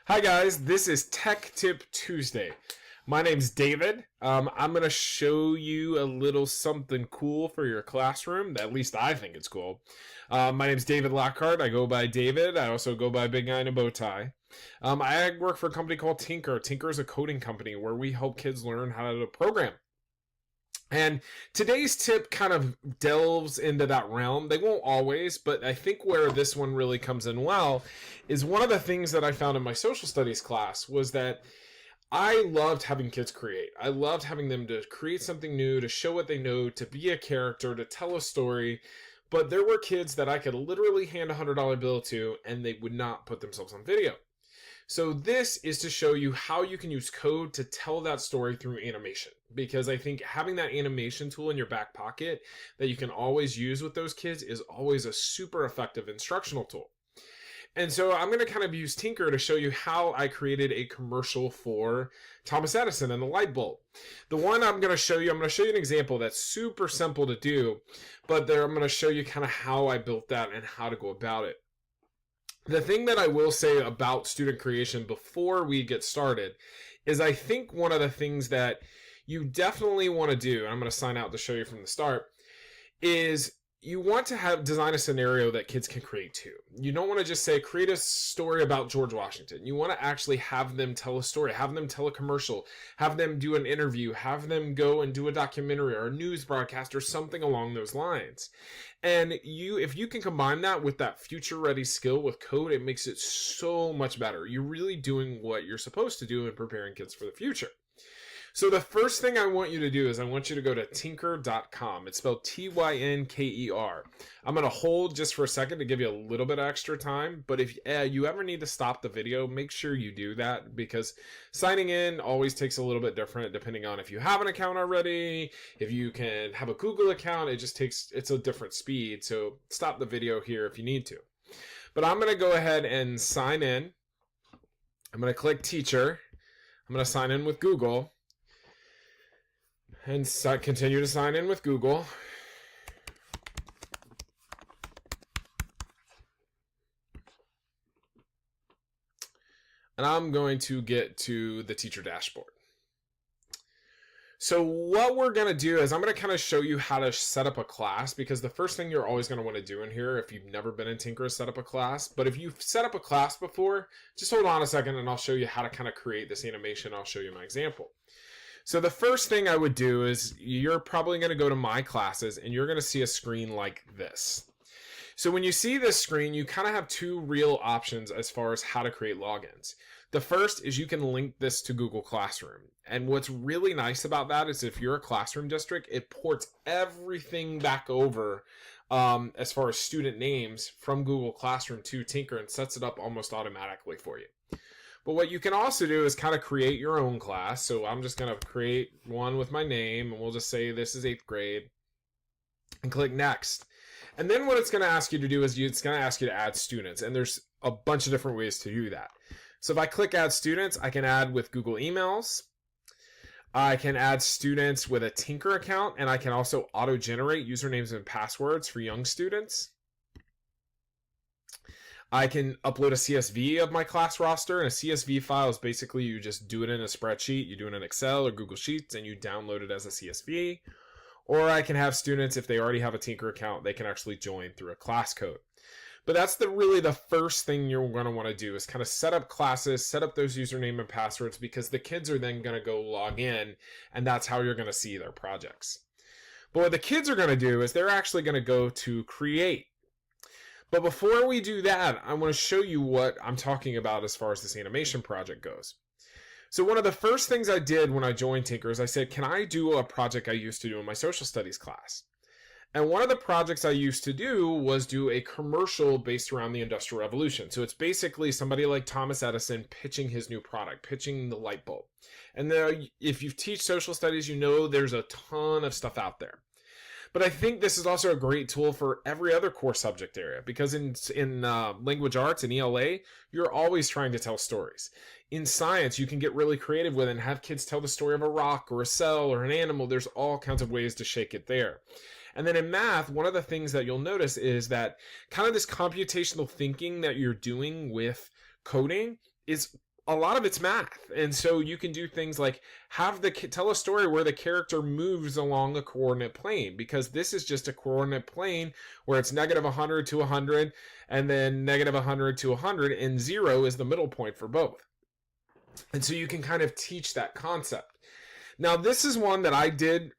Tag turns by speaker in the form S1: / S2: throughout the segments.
S1: Hi guys, this is Tech Tip Tuesday. My name's David. I'm going to show you a little something cool for your classroom. At least I think it's cool. My name's David Lockhart. I go by David. I also go by Big Guy in a Bow Tie. I work for a company called Tynker. Tynker is a coding company where we help kids learn how to program. And today's tip kind of delves into that realm. They won't always, but I think where this one really comes in well is one of the things that I found in my social studies class was that I loved having kids create. I loved having them to create something new, to show what they know, to be a character, to tell a story. But there were kids that I could literally hand a $100 bill to and they would not put themselves on video. So this is to show you how you can use code to tell that story through animation. Because I think having that animation tool in your back pocket that you can always use with those kids is always a super effective instructional tool. And so I'm going to kind of use Tynker to show you how I created a commercial for Thomas Edison and the light bulb. The one I'm going to show you an example that's super simple to do, but there I'm going to show you kind of how I built that and how to go about it. The thing that I will say about student creation before we get started is I think one of the things that you definitely want to do, and I'm going to sign out to show you from the start, is you want to design a scenario that kids can create too. You don't want to just say, create a story about George Washington. You want to actually have them tell a story, have them tell a commercial, have them do an interview, have them go and do a documentary or a news broadcast or something along those lines. And if you can combine that with that future ready skill with code, it makes it so much better. You're really doing what you're supposed to do in preparing kids for the future. So the first thing I want you to do is I want you to go to tynker.com. It's spelled Tynker. I'm going to hold just for a second to give you a little bit of extra time. But if you ever need to stop the video, make sure you do that because signing in always takes a little bit different depending on if you have an account already, if you can have a Google account, it's a different speed. So stop the video here if you need to. But I'm going to go ahead and sign in. I'm going to click Teacher. I'm going to sign in with Google. And continue to sign in with Google. And I'm going to get to the teacher dashboard. So what we're going to do is I'm going to kind of show you how to set up a class, because the first thing you're always going to want to do in here, if you've never been in Tynker, is set up a class. But if you've set up a class before, just hold on a second and I'll show you how to kind of create this animation. I'll show you my example. So the first thing I would do is you're probably going to go to My Classes and you're going to see a screen like this. So when you see this screen, you kind of have two real options as far as how to create logins. The first is you can link this to Google Classroom. And what's really nice about that is if you're a classroom district, it ports everything back over as far as student names from Google Classroom to Tynker and sets it up almost automatically for you. But what you can also do is kind of create your own class. So I'm just going to create one with my name, and we'll just say this is 8th grade, and click Next. And then what it's going to ask you to do is it's going to ask you to add students, and there's a bunch of different ways to do that. So if I click Add Students, I can add with Google Emails. I can add students with a Tynker account, and I can also auto-generate usernames and passwords for young students. I can upload a CSV of my class roster, and a CSV file is basically you just do it in a spreadsheet, you do it in Excel or Google Sheets, and you download it as a CSV. Or I can have students, if they already have a Tynker account, they can actually join through a class code. But that's really the first thing you're going to want to do is kind of set up classes, set up those username and passwords, because the kids are then going to go log in, and that's how you're going to see their projects. But what the kids are going to do is they're actually going to go to Create. But before we do that, I want to show you what I'm talking about as far as this animation project goes. So one of the first things I did when I joined Tynker is I said, can I do a project I used to do in my social studies class? And one of the projects I used to do was do a commercial based around the Industrial Revolution. So it's basically somebody like Thomas Edison pitching his new product, pitching the light bulb. And if you teach social studies, you know there's a ton of stuff out there. But I think this is also a great tool for every other core subject area, because in language arts and ELA, you're always trying to tell stories. In science, you can get really creative with it and have kids tell the story of a rock or a cell or an animal. There's all kinds of ways to shake it there. And then in math, one of the things that you'll notice is that kind of this computational thinking that you're doing with coding is a lot of it's math. And so you can do things like tell a story where the character moves along a coordinate plane, because this is just a coordinate plane where it's negative 100 to 100 and then negative 100 to 100, and 0 is the middle point for both. And so you can kind of teach that concept. Now, this is one that I did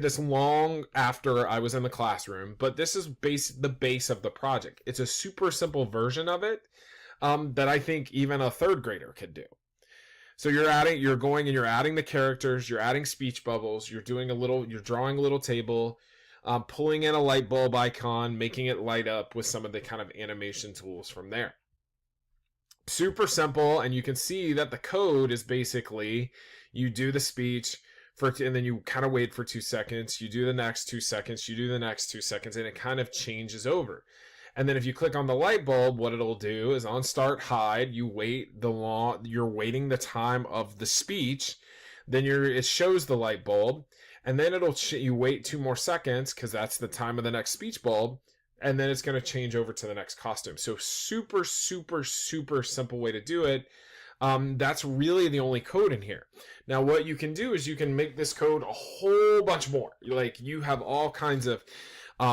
S1: this long after I was in the classroom, but this is the base of the project. It's a super simple version of it that I think even a third grader could do. So you're adding the characters, you're adding speech bubbles, you're drawing a little table, pulling in a light bulb icon, making it light up with some of the kind of animation tools from there. Super simple, and you can see that the code is basically you do the speech and then you kind of wait for 2 seconds, you do the next 2 seconds, you do the next 2 seconds, and it kind of changes over. And then if you click on the light bulb, what it'll do is on start hide, you're waiting the time of the speech, then it shows the light bulb, and then you wait 2 more seconds because that's the time of the next speech bulb. And then it's going to change over to the next costume. So super, super, super simple way to do it. That's really the only code in here. Now, what you can do is you can make this code a whole bunch more. Like, you have all kinds of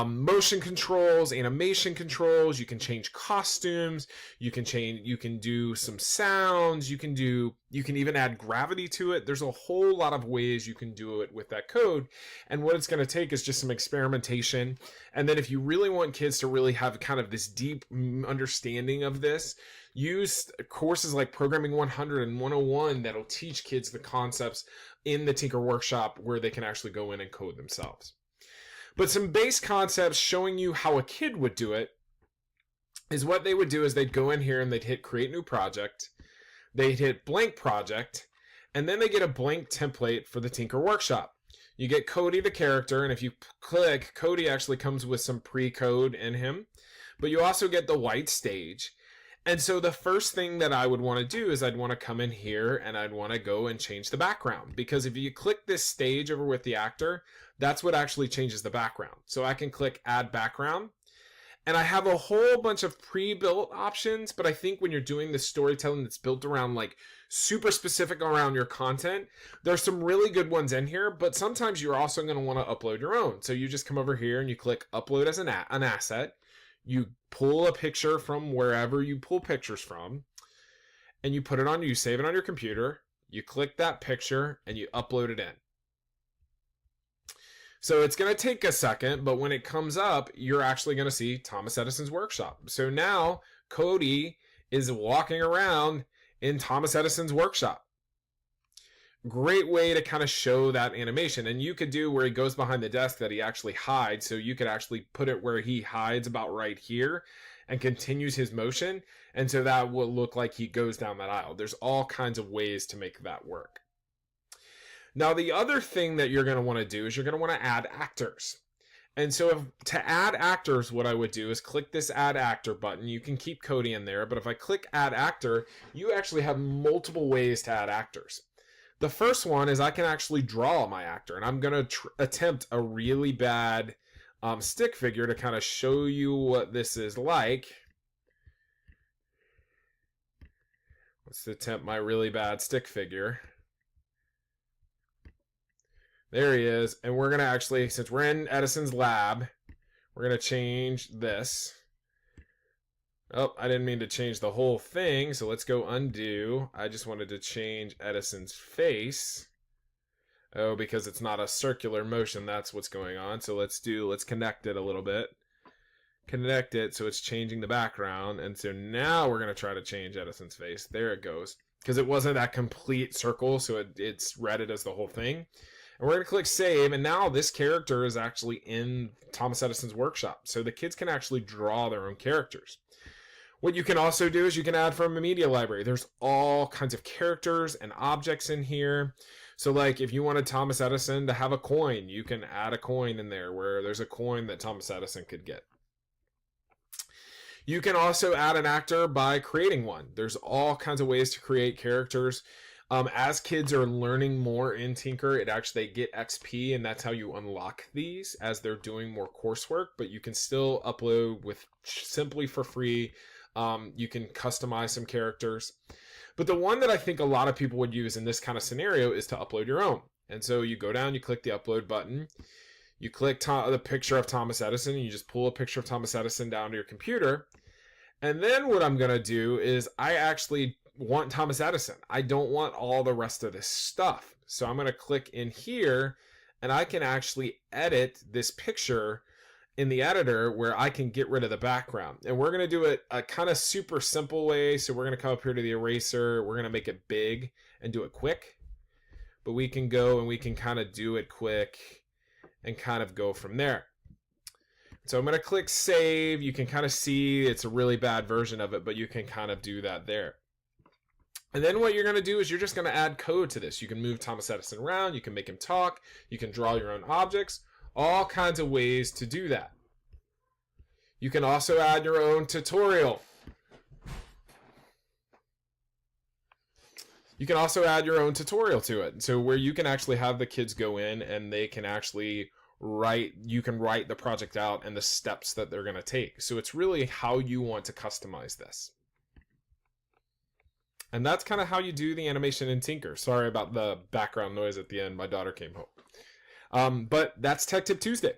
S1: motion controls, animation controls. You can change costumes. You can do some sounds. You can even add gravity to it. There's a whole lot of ways you can do it with that code. And what it's going to take is just some experimentation. And then if you really want kids to really have kind of this deep understanding of this, use courses like Programming 100 and 101 that'll teach kids the concepts in the Tynker workshop where they can actually go in and code themselves. But some base concepts showing you how a kid would do it is what they would do is they'd go in here and they'd hit create new project, they'd hit blank project, and then they get a blank template for the Tynker workshop. You get Cody the character, and if you click, Cody actually comes with some pre-code in him, but you also get the white stage. And so the first thing that I would want to do is I'd want to come in here and I'd want to go and change the background, because if you click this stage over with the actor, that's what actually changes the background. So I can click add background, and I have a whole bunch of pre-built options, but I think when you're doing the storytelling that's built around like super specific around your content, there's some really good ones in here, but sometimes you're also going to want to upload your own. So you just come over here and you click upload as an asset. You pull a picture from wherever you pull pictures from, and you save it on your computer, you click that picture, and you upload it in. So it's going to take a second, but when it comes up, you're actually going to see Thomas Edison's workshop. So now Cody is walking around in Thomas Edison's workshop. Great way to kind of show that animation. And you could do where he goes behind the desk that he actually hides. So you could actually put it where he hides about right here and continues his motion. And so that will look like he goes down that aisle. There's all kinds of ways to make that work. Now, the other thing that you're going to want to do is you're going to want to add actors. And so to add actors, what I would do is click this add actor button. You can keep Cody in there, but if I click add actor, you actually have multiple ways to add actors. The first one is I can actually draw my actor, and I'm going to attempt a really bad stick figure to kind of show you what this is like. Let's attempt my really bad stick figure. There he is. And we're going to actually, since we're in Edison's lab, we're going to change this. Oh, I didn't mean to change the whole thing, so let's go undo. I just wanted to change Edison's face. Oh, because it's not a circular motion, that's what's going on. So let's connect it a little bit. Connect it so it's changing the background. And so now we're going to try to change Edison's face. There it goes. Because it wasn't that complete circle, so it's read it as the whole thing. And we're going to click save, and now this character is actually in Thomas Edison's workshop. So the kids can actually draw their own characters. What you can also do is you can add from a media library. There's all kinds of characters and objects in here. So like if you wanted Thomas Edison to have a coin, you can add a coin in there where there's a coin that Thomas Edison could get. You can also add an actor by creating one. There's all kinds of ways to create characters. As kids are learning more in Tynker, they get XP, and that's how you unlock these as they're doing more coursework. But you can still upload with simply for free You can customize some characters. But the one that I think a lot of people would use in this kind of scenario is to upload your own. And so you go down, you click the upload button, you click the picture of Thomas Edison, and you just pull a picture of Thomas Edison down to your computer. And then what I'm going to do is I actually want Thomas Edison. I don't want all the rest of this stuff. So I'm going to click in here, and I can actually edit this picture in the editor where I can get rid of the background. And we're going to do it a kind of super simple way. So we're going to come up here to the eraser. We're going to make it big and do it quick. But we can go and we can kind of do it quick and kind of go from there. So I'm going to click save. You can kind of see it's a really bad version of it, but you can kind of do that there. And then what you're going to do is you're just going to add code to this. You can move Thomas Edison around. You can make him talk. You can draw your own objects. All kinds of ways to do that. You can also add your own tutorial. You can also add your own tutorial to it. So where you can actually have the kids go in and they can actually write, you can write the project out and the steps that they're going to take. So it's really how you want to customize this. And that's kind of how you do the animation in Tynker. Sorry about the background noise at the end. My daughter came home. But that's Tech Tip Tuesday.